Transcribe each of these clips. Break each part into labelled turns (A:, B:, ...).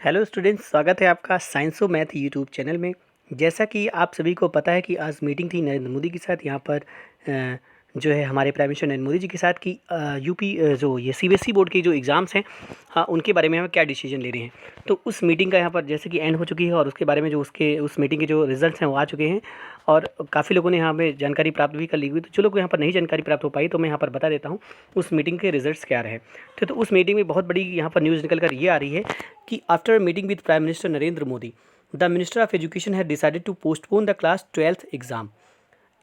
A: Hello students, स्वागत है आपका साइंस ओ मैथ यूट्यूब चैनल में। जैसा कि आप सभी को पता है कि आज मीटिंग थी नरेंद्र मोदी के साथ यहाँ पर जो है हमारे प्राइम मिनिस्टर नरेंद्र मोदी जी के साथ कि यूपी जो ये सीबीएसई बोर्ड के जो एग्ज़ाम्स हैं, हाँ, उनके बारे में हम क्या डिसीजन ले रहे हैं। तो उस मीटिंग का यहाँ पर जैसे कि एंड हो चुकी है और उसके बारे में जो उसके उस मीटिंग के जो रिजल्ट्स हैं वो आ चुके हैं और काफ़ी लोगों ने यहाँ पे जानकारी प्राप्त भी कर ली हुई। तो जो लोग यहाँ पर नहीं जानकारी प्राप्त हो पाई तो मैं यहाँ पर बता देता हूँ उस मीटिंग के रिजल्ट्स क्या रहे। तो उस मीटिंग में बहुत बड़ी यहाँ पर न्यूज़ निकल कर ये आ रही है कि after meeting with prime minister Narendra Modi, the minister of education has decided to postpone the class 12th exam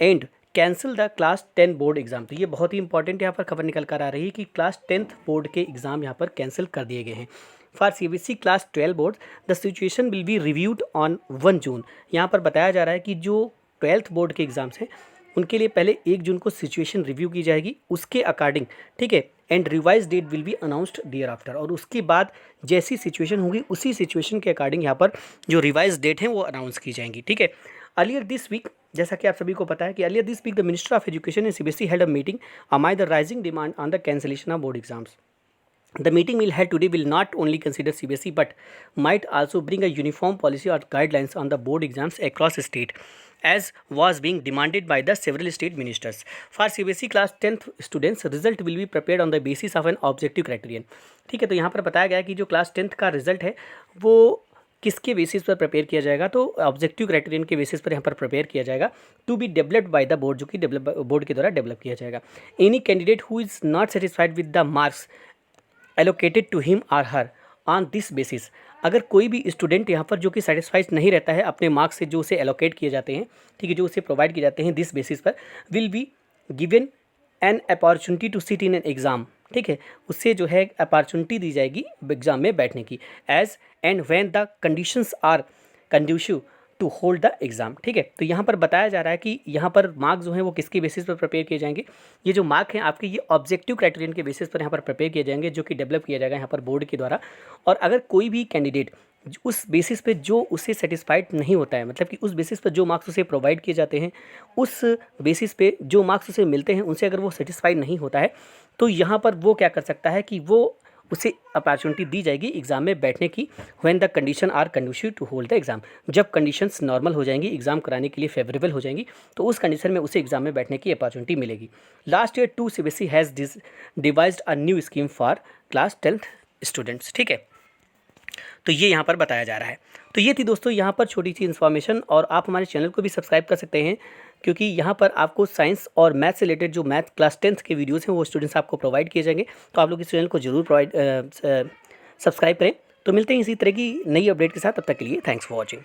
A: and cancel the class 10 board exam. तो ये बहुत ही इंपॉर्टेंट यहाँ पर खबर निकल कर आ रही है कि क्लास 10th बोर्ड के एग्जाम यहाँ पर कैंसिल कर दिए गए हैं। For CBSE class 12 board the situation will be reviewed on 1 जून। यहाँ पर बताया जा रहा है कि जो 12th बोर्ड के एग्जाम्स हैं उनके लिए पहले 1 जून को सिचुएशन रिव्यू की जाएगी, उसके अकॉर्डिंग, ठीक है, and revise date will be announced thereafter. और उसके बाद जैसी सिचुएशन होगी उसी सिचुएशन के अकॉर्डिंग यहाँ पर जो रिवाइज डेट है वो अनाउंस की जाएंगी, ठीक है। अर्लियर दिस वीक, जैसा कि आप सभी को पता है कि earlier this week the minister of education in CBSE held a meeting amid the rising demand on the cancellation of board exams. The meeting we'll have today will not only consider CBSE but might also bring a uniform policy or guidelines on the board exams across state, as was being demanded by the several state ministers. For CBSE class 10th students, result will be prepared on the basis of an objective criterion. ठीक है, तो यहाँ पर बताया गया कि जो class 10th का रिजल्ट है वो किसके बेसिस पर प्रिपेयर किया जाएगा, तो ऑब्जेक्टिव क्राइटेरियन के बेसिस पर यहाँ पर प्रिपेयर किया जाएगा, to be developed by the board, जो कि बोर्ड के द्वारा डेवलप किया जाएगा। Any candidate who is not satisfied with the marks allocated to him or her on this basis, अगर कोई भी स्टूडेंट यहाँ पर जो कि सेटिस्फाइड नहीं रहता है अपने मार्क्स से जो उसे एलोकेट किए जाते हैं, ठीक है, जो उसे प्रोवाइड किए जाते हैं, दिस बेसिस पर will be given an opportunity to sit in an exam, ठीक है, उससे जो है अपॉर्चुनिटी दी जाएगी एग्ज़ाम में बैठने की, as and when the conditions are conducive to hold the exam, ठीक है। तो यहाँ पर बताया जा रहा है कि यहाँ पर मार्क्स जो हैं वो किसके बेसिस पर प्रिपेयर किए जाएंगे, ये जो मार्क हैं आपके ये ऑब्जेक्टिव क्राइटेरियन के बेसिस पर यहाँ पर प्रिपेयर किए जाएंगे, जो कि डेवलप किया जाएगा यहाँ पर बोर्ड के द्वारा। और अगर कोई भी कैंडिडेट उस बेसिस पे जो उससे सेटिस्फाइड नहीं होता है, मतलब कि उस बेसिस पर जो मार्क्स उसे प्रोवाइड किए जाते हैं, उस बेसिस पे जो मार्क्स उसे मिलते हैं उनसे अगर वो सेटिस्फाइड नहीं होता है, तो यहाँ पर वो क्या कर सकता है कि वो उसे अपॉर्चुनिटी दी जाएगी एग्ज़ाम में बैठने की, when the condition are conducive to hold the exam. जब कंडीशंस नॉर्मल हो जाएंगी, एग्ज़ाम कराने के लिए फेवरेबल हो जाएंगी, तो उस कंडीशन में उसे एग्ज़ाम में बैठने की अपॉर्चुनिटी मिलेगी। Last year too CBSE has devised a new scheme for class 10th students, ठीक है। तो ये यहाँ पर बताया जा रहा है। तो ये थी दोस्तों यहाँ पर छोटी सी इन्फॉर्मेशन, और आप हमारे चैनल को भी सब्सक्राइब कर सकते हैं, क्योंकि यहाँ पर आपको साइंस और मैथ से रिलेटेड जो मैथ क्लास 10th के वीडियोस हैं वो स्टूडेंट्स आपको प्रोवाइड किए जाएंगे। तो आप लोग इस चैनल को जरूर सब्सक्राइब करें। तो मिलते हैं इसी तरह की नई अपडेट के साथ, तब तक के लिए थैंक्स फॉर वॉचिंग।